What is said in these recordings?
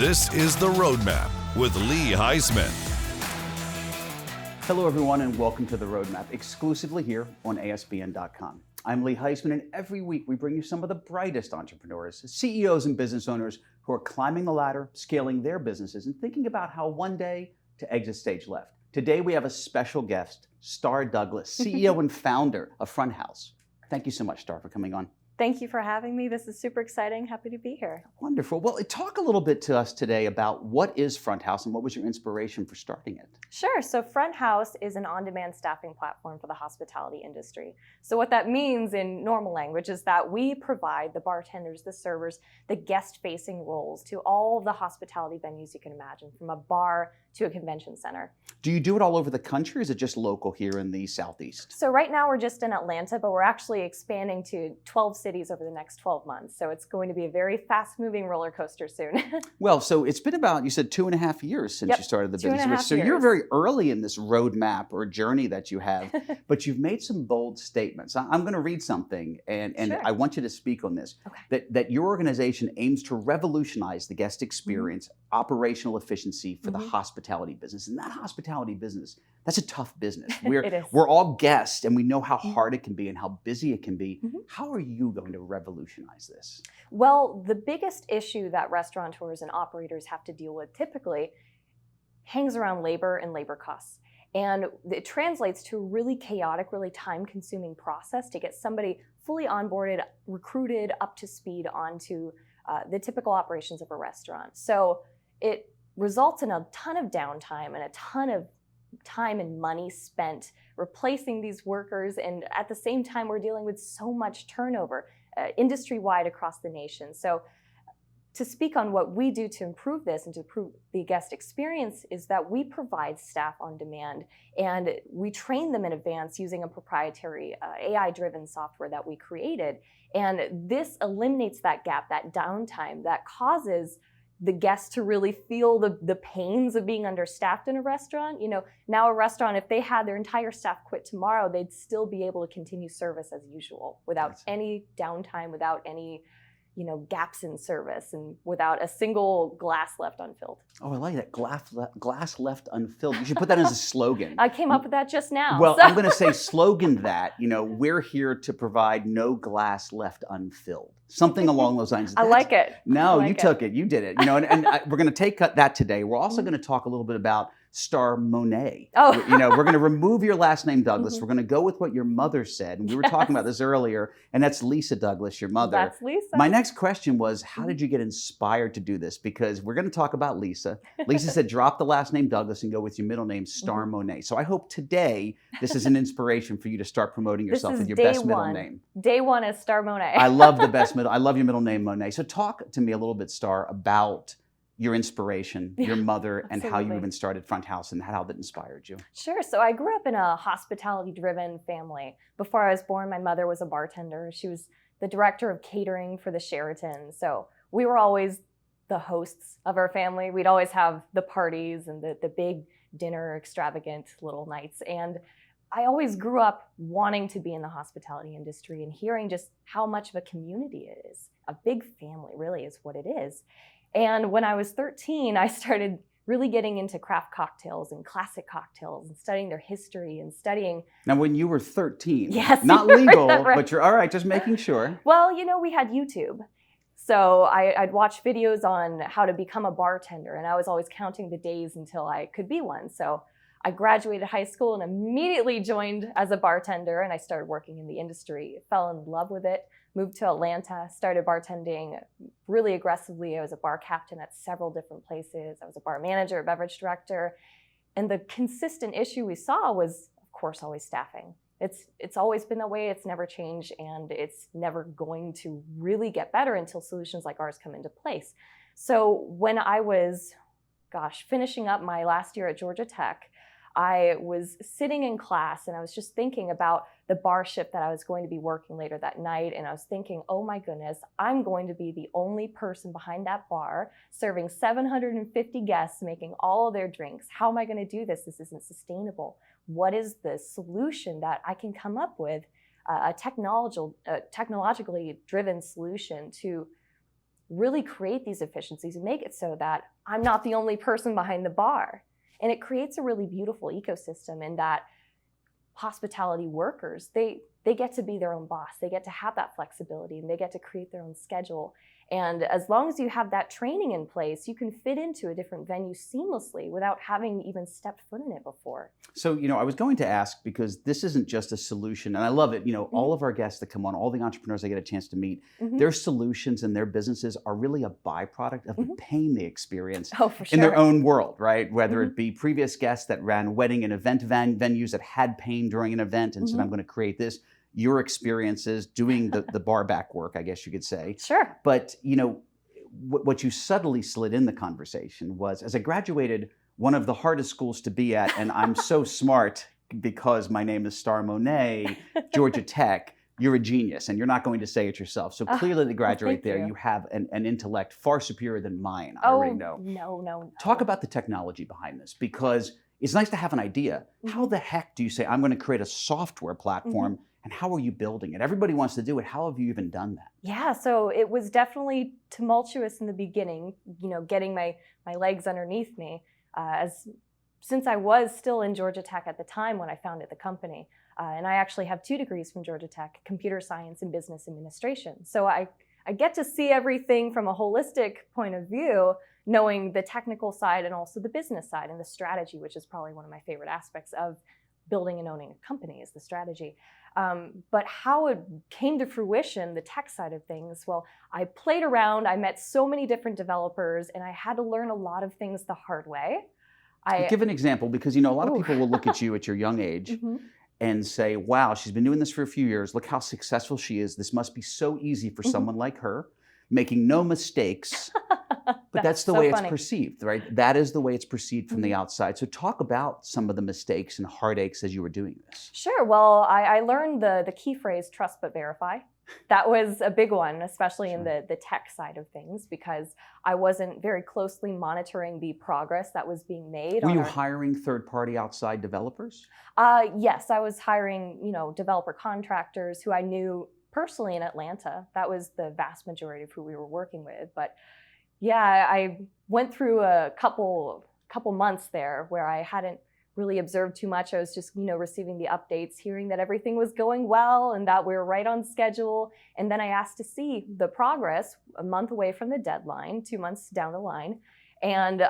This is The Roadmap with Lee Heisman. Hello, everyone, and welcome to The Roadmap, exclusively here on ASBN.com. I'm Lee Heisman, and every week we bring you some of the brightest entrepreneurs, CEOs, and business owners who are climbing the ladder, scaling their businesses, and thinking about how one day to exit stage left. Today we have a special guest, Starr Douglas, CEO and founder of FrontHouz. Thank you so much, Starr, for coming on. Thank you for having me. This is super exciting. Happy to be here. Wonderful. Well, talk a little bit to us today about what is FrontHouz and what was your inspiration for starting it? Sure. So FrontHouz is an on-demand staffing platform for the hospitality industry. So what that means in normal language is that we provide the bartenders, the servers, the guest-facing roles to all of the hospitality venues you can imagine, from a bar to a convention center. Do you do it all over the country, or is it just local here in the Southeast? So right now we're just in Atlanta, but we're actually expanding to 12 cities over the next 12 months. So it's going to be a very fast-moving roller coaster soon. Well, so it's been about, you said 2.5 years since you started the business. So you're very early in this roadmap or journey that you have, but you've made some bold statements. I'm going to read something, and Sure. I want you to speak on this. Okay. That your organization aims to revolutionize the guest experience, operational efficiency for the hospitality business. And that hospitality business, that's a tough business. We're all guests, and we know how hard it can be and how busy it can be. How are you going to revolutionize this? Well, the biggest issue that restaurateurs and operators have to deal with typically hangs around labor and labor costs. And it translates to a really chaotic, really time-consuming process to get somebody fully onboarded, recruited, up to speed onto the typical operations of a restaurant. So it results in a ton of downtime and a ton of time and money spent replacing these workers. And at the same time, we're dealing with so much turnover industry-wide across the nation. So to speak on what we do to improve this and to improve the guest experience is that we provide staff on demand, and we train them in advance using a proprietary AI-driven software that we created. And this eliminates that gap, that downtime that causes the guests to really feel the pains of being understaffed in a restaurant. You know, now a restaurant, if they had their entire staff quit tomorrow, they'd still be able to continue service as usual without any downtime, without any gaps in service, and without a single glass left unfilled. Oh, I like that. Glass left unfilled. You should put that as a slogan. I came up with that just now. Well, I'm going to say slogan that, we're here to provide no glass left unfilled. Something along those lines. I like it. No, you took it. You did it. And we're going to take that today. We're also going to talk a little bit about Starr Monet. Oh. We're going to remove your last name, Douglas. We're going to go with what your mother said. And we were talking about this earlier, and that's Lisa Douglas, your mother. That's Lisa. My next question was, how did you get inspired to do this? Because we're going to talk about Lisa. Lisa said, drop the last name Douglas and go with your middle name, Starr Monet. So I hope today this is an inspiration for you to start promoting yourself with your best middle name. Day one is Starr Monet. I love I love your middle name, Monet. So talk to me a little bit, Starr, about your inspiration, your mother, and how you even started FrontHouz and how that inspired you. Sure. So I grew up in a hospitality-driven family. Before I was born, my mother was a bartender. She was the director of catering for the Sheraton. So we were always the hosts of our family. We'd always have the parties and the big dinner, extravagant little nights. And I always grew up wanting to be in the hospitality industry and hearing just how much of a community it is. A big family really is what it is. And when I was 13, I started really getting into craft cocktails and classic cocktails and studying their history and studying. Now, when you were 13, yes, not legal, right. But you're all right, just making sure. Well, we had YouTube. So I'd watch videos on how to become a bartender, and I was always counting the days until I could be one. So I graduated high school and immediately joined as a bartender, and I started working in the industry. Fell in love with it, moved to Atlanta, started bartending really aggressively. I was a bar captain at several different places. I was a bar manager, a beverage director. And the consistent issue we saw was, of course, always staffing. It's always been that way. It's never changed, and it's never going to really get better until solutions like ours come into place. So when I was, finishing up my last year at Georgia Tech, I was sitting in class and I was just thinking about the bar shift that I was going to be working later that night. And I was thinking, oh my goodness, I'm going to be the only person behind that bar serving 750 guests, making all of their drinks. How am I going to do this? This isn't sustainable. What is the solution that I can come up with, a technologically driven solution to really create these efficiencies and make it so that I'm not the only person behind the bar. And it creates a really beautiful ecosystem in that hospitality workers, they get to be their own boss. They get to have that flexibility and they get to create their own schedule. And as long as you have that training in place, you can fit into a different venue seamlessly without having even stepped foot in it before. So, I was going to ask, because this isn't just a solution, and I love it, all of our guests that come on, all the entrepreneurs I get a chance to meet, their solutions and their businesses are really a byproduct of the pain they experience in their own world, right? Whether it be previous guests that ran wedding and event venues that had pain during an event and said, I'm going to create this. Your experiences doing the bar back work, I guess you could say. Sure. But, what you subtly slid in the conversation was, as I graduated one of the hardest schools to be at, and I'm so smart because my name is Starr Monet, Georgia Tech, you're a genius, and you're not going to say it yourself. So clearly to graduate there, you have an intellect far superior than mine, I already know. No. Talk about the technology behind this, because it's nice to have an idea. How the heck do you say, I'm going to create a software platform, and how are you building it? Everybody wants to do it. How have you even done that? Yeah, so it was definitely tumultuous in the beginning, getting my legs underneath me, since I was still in Georgia Tech at the time when I founded the company. And I actually have 2 degrees from Georgia Tech, computer science and business administration. So I get to see everything from a holistic point of view, knowing the technical side and also the business side and the strategy, which is probably one of my favorite aspects of building and owning a company, is the strategy. But how it came to fruition, the tech side of things, well, I played around, I met so many different developers, and I had to learn a lot of things the hard way. Give an example, because a lot of people will look at you at your young age and say, wow, she's been doing this for a few years. Look how successful she is. This must be so easy for someone like her, making no mistakes. But that's the way it's perceived, right? That is the way it's perceived from the outside. So talk about some of the mistakes and heartaches as you were doing this. Sure. Well, I learned the key phrase, trust but verify. That was a big one, especially in the tech side of things, because I wasn't very closely monitoring the progress that was being made. Were you hiring third-party outside developers? Yes, I was hiring, developer contractors who I knew personally in Atlanta. That was the vast majority of who we were working with. But yeah, I went through a couple months there where I hadn't really observed too much. I was just, receiving the updates, hearing that everything was going well and that we were right on schedule. And then I asked to see the progress a month away from the deadline, 2 months down the line. And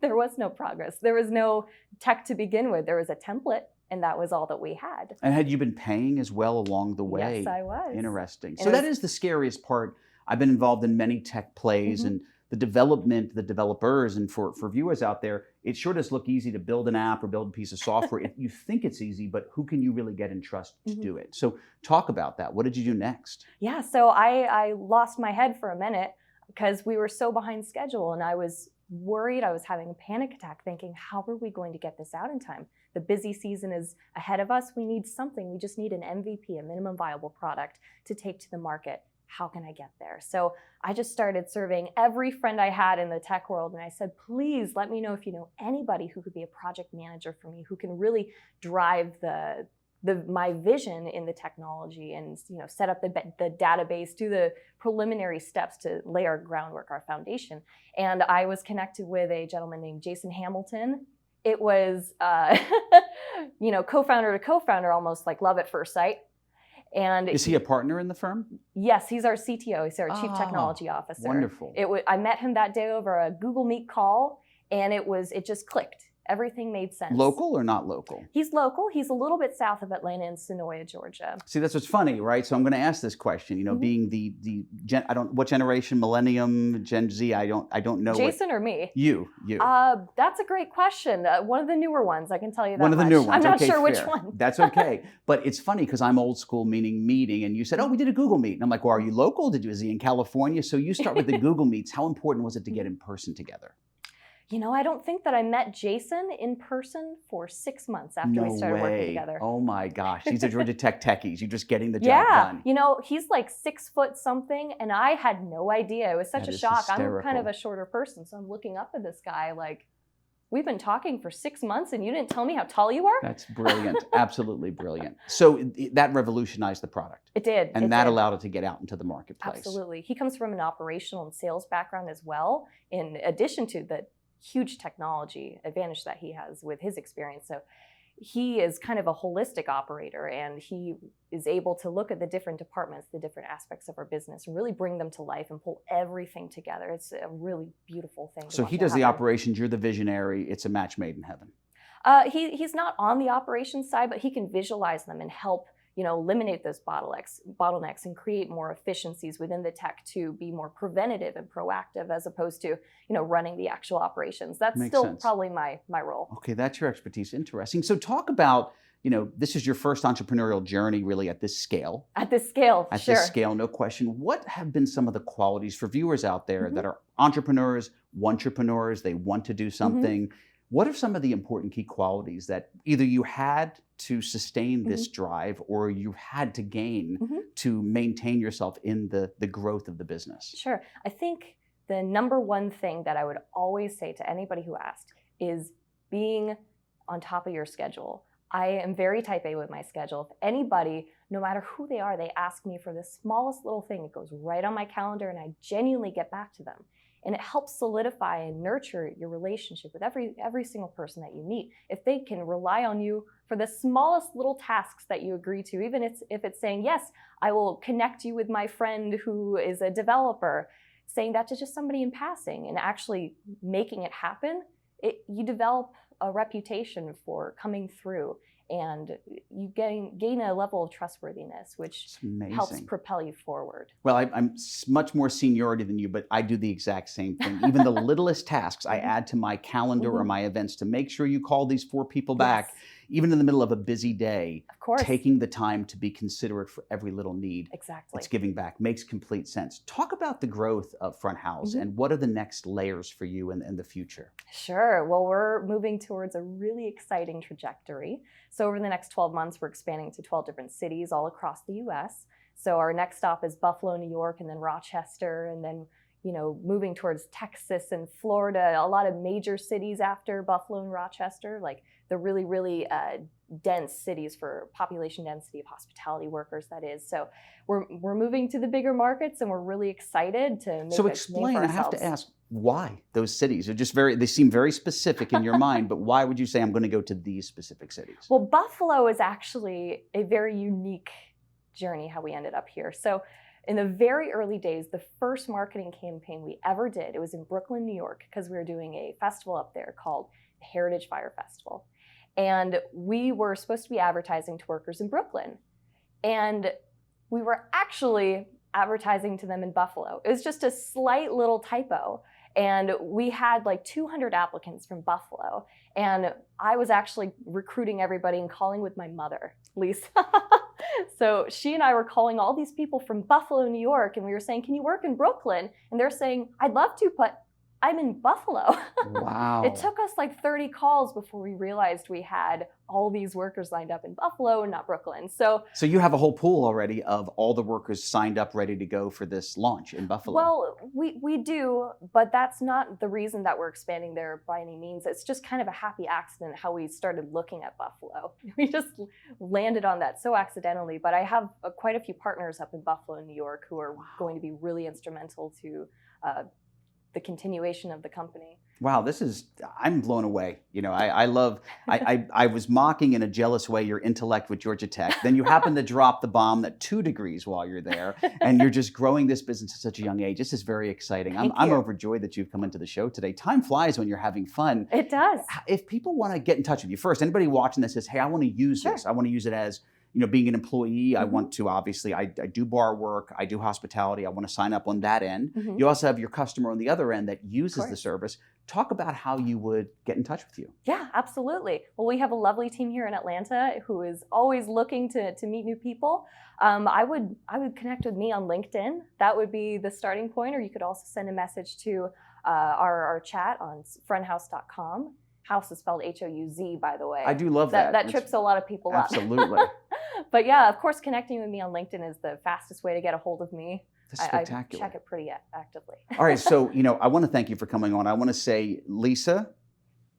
there was no progress. There was no tech to begin with. There was a template, and that was all that we had. And had you been paying as well along the way? Yes, I was. Interesting. So that is the scariest part. I've been involved in many tech plays and the development, the developers, and for viewers out there, it sure does look easy to build an app or build a piece of software. You think it's easy, but who can you really get and trust to do it? So talk about that. What did you do next? Yeah, so I lost my head for a minute because we were so behind schedule, and I was worried. I was having a panic attack thinking, how are we going to get this out in time? The busy season is ahead of us. We need something. We just need an MVP, a minimum viable product, to take to the market. How can I get there? So I just started surveying every friend I had in the tech world, and I said, please let me know if you know anybody who could be a project manager for me, who can really drive my vision in the technology and set up the database, do the preliminary steps to lay our groundwork, our foundation. And I was connected with a gentleman named Jason Hamilton. It was co-founder to co-founder, almost like love at first sight. And is he a partner in the firm? Yes, he's our CTO. He's our Chief Technology Officer. Wonderful. I met him that day over a Google Meet call, and it just clicked. Everything made sense. Local or not local? He's local. He's a little bit south of Atlanta in Senoia, Georgia. See, that's what's funny, right? So I'm going to ask this question. Being what generation, Millennium, Gen Z? I don't know. Jason or me? You. That's a great question. One of the newer ones, I can tell you that. One of the newer ones. I'm not sure fair. which one. That's okay. But it's funny because I'm old school, meaning meeting, and you said, "Oh, we did a Google Meet," and I'm like, "Well, are you local? Is he in California?" So you start with the Google Meets. How important was it to get in person together? I don't think that I met Jason in person for 6 months after we started working together. Oh my gosh, these are Georgia Tech techies. You're just getting the job done. Yeah, he's like 6 foot something, and I had no idea. It was such a shock. Hysterical. I'm kind of a shorter person, so I'm looking up at this guy like, we've been talking for 6 months and you didn't tell me how tall you are? That's brilliant. Absolutely brilliant. So that revolutionized the product. It did. And that allowed it to get out into the marketplace. Absolutely. He comes from an operational and sales background as well, in addition to the huge technology advantage that he has with his experience. So he is kind of a holistic operator, and he is able to look at the different departments, the different aspects of our business, and really bring them to life and pull everything together. It's a really beautiful thing. So he does the operations, you're the visionary, it's a match made in heaven. He's not on the operations side, but he can visualize them and help eliminate those bottlenecks and create more efficiencies within the tech to be more preventative and proactive, as opposed to, running the actual operations. That's Makes still sense. Probably my role. Okay, that's your expertise. Interesting. So talk about, this is your first entrepreneurial journey really at this scale. At this scale, At sure. this scale, no question. What have been some of the qualities for viewers out there that are entrepreneurs, wantrepreneurs, they want to do something? What are some of the important key qualities that either you had to sustain this drive or you had to gain to maintain yourself in the growth of the business? Sure. I think the number one thing that I would always say to anybody who asked is being on top of your schedule. I am very type A with my schedule. If anybody, no matter who they are, they ask me for the smallest little thing, it goes right on my calendar and I genuinely get back to them. And it helps solidify and nurture your relationship with every single person that you meet. If they can rely on you for the smallest little tasks that you agree to, even if it's saying, yes, I will connect you with my friend who is a developer, saying that to just somebody in passing and actually making it happen, you develop a reputation for coming through. And you gain a level of trustworthiness, which helps propel you forward. Well, I'm much more seniority than you, but I do the exact same thing. Even the littlest tasks I add to my calendar or my events to make sure you call these 4 people back, even in the middle of a busy day, of course, taking the time to be considerate for every little need. Exactly. It's giving back. Makes complete sense. Talk about the growth of FrontHouz and what are the next layers for you in the future? Sure. Well, we're moving towards a really exciting trajectory. So over the next 12 months, we're expanding to 12 different cities all across the U.S. So our next stop is Buffalo, New York, and then Rochester, and then moving towards Texas and Florida, a lot of major cities after Buffalo and Rochester, like the really, really dense cities for population density of hospitality workers, that is. So we're moving to the bigger markets, and we're really excited to make So explain, I have to ask, why those cities? They seem very specific in your mind, but why would you say I'm going to go to these specific cities? Well, Buffalo is actually a very unique journey, how we ended up here. So in the very early days, the first marketing campaign we ever did, it was in Brooklyn, New York, because we were doing a festival up there called the Heritage Fire Festival. And we were supposed to be advertising to workers in Brooklyn. And we were actually advertising to them in Buffalo. It was just a slight little typo. And we had like 200 applicants from Buffalo. And I was actually recruiting everybody and calling with my mother, Lisa. So she and I were calling all these people from Buffalo, New York, and we were saying, can you work in Brooklyn? And they're saying, I'd love to, but I'm in Buffalo. Wow. It took us like 30 calls before we realized we had all these workers lined up in Buffalo and not Brooklyn. So you have a whole pool already of all the workers signed up, ready to go for this launch in Buffalo. Well, we do, but that's not the reason that we're expanding there by any means. It's just kind of a happy accident how we started looking at Buffalo. We just landed on that so accidentally, but I have quite a few partners up in Buffalo and New York who are going to be really instrumental to the continuation of the company. Wow, I'm blown away. I was mocking in a jealous way your intellect with Georgia Tech. Then you happen to drop the bomb at 2 degrees while you're there, and you're just growing this business at such a young age. This is very exciting. I'm overjoyed that you've come into the show today. Time flies when you're having fun. It does. If people want to get in touch with you, first, anybody watching this says, hey, I want to use this. I want to use it as being an employee. I want to, obviously, I do bar work, I do hospitality, I want to sign up on that end. You also have your customer on the other end that uses the service. Talk about how you would get in touch with you. Yeah, absolutely. Well, we have a lovely team here in Atlanta who is always looking to meet new people. I would connect with me on LinkedIn. That would be the starting point, or you could also send a message to our chat on fronthouz.com. House is spelled H-O-U-Z, by the way. I do love that. That trips a lot of people up. Absolutely. But yeah, of course, connecting with me on LinkedIn is the fastest way to get a hold of me. That's spectacular. I check it pretty actively. All right, so I want to thank you for coming on. I want to say, Lisa,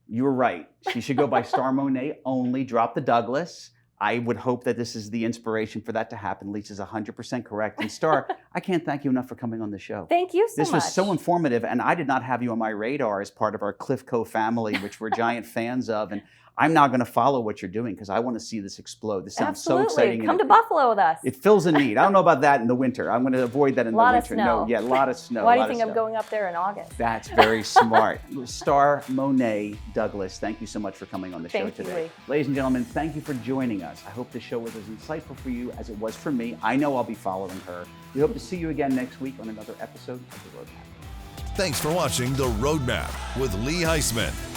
You were right. She should go by Starr Monet only. Drop the Douglas. I would hope that this is the inspiration for that to happen. Lisa's 100% correct. And Starr, I can't thank you enough for coming on the show. Thank you so much. This was so informative, and I did not have you on my radar as part of our Clifco family, which we're giant fans of. And I'm now going to follow what you're doing because I want to see this explode. This sounds so exciting. Come to Buffalo with us. It fills a need. I don't know about that in the winter. I'm going to avoid that in the winter. A lot of snow. No, yeah, a lot of snow. Why do you think I'm going up there in August? That's very smart. Starr Monet Douglas, thank you so much for coming on the show today. Thank you, Lee. Ladies and gentlemen, thank you for joining us. I hope the show was as insightful for you as it was for me. I know I'll be following her. We hope to see you again next week on another episode of The Roadmap. Thanks for watching The Roadmap with Lee Heisman.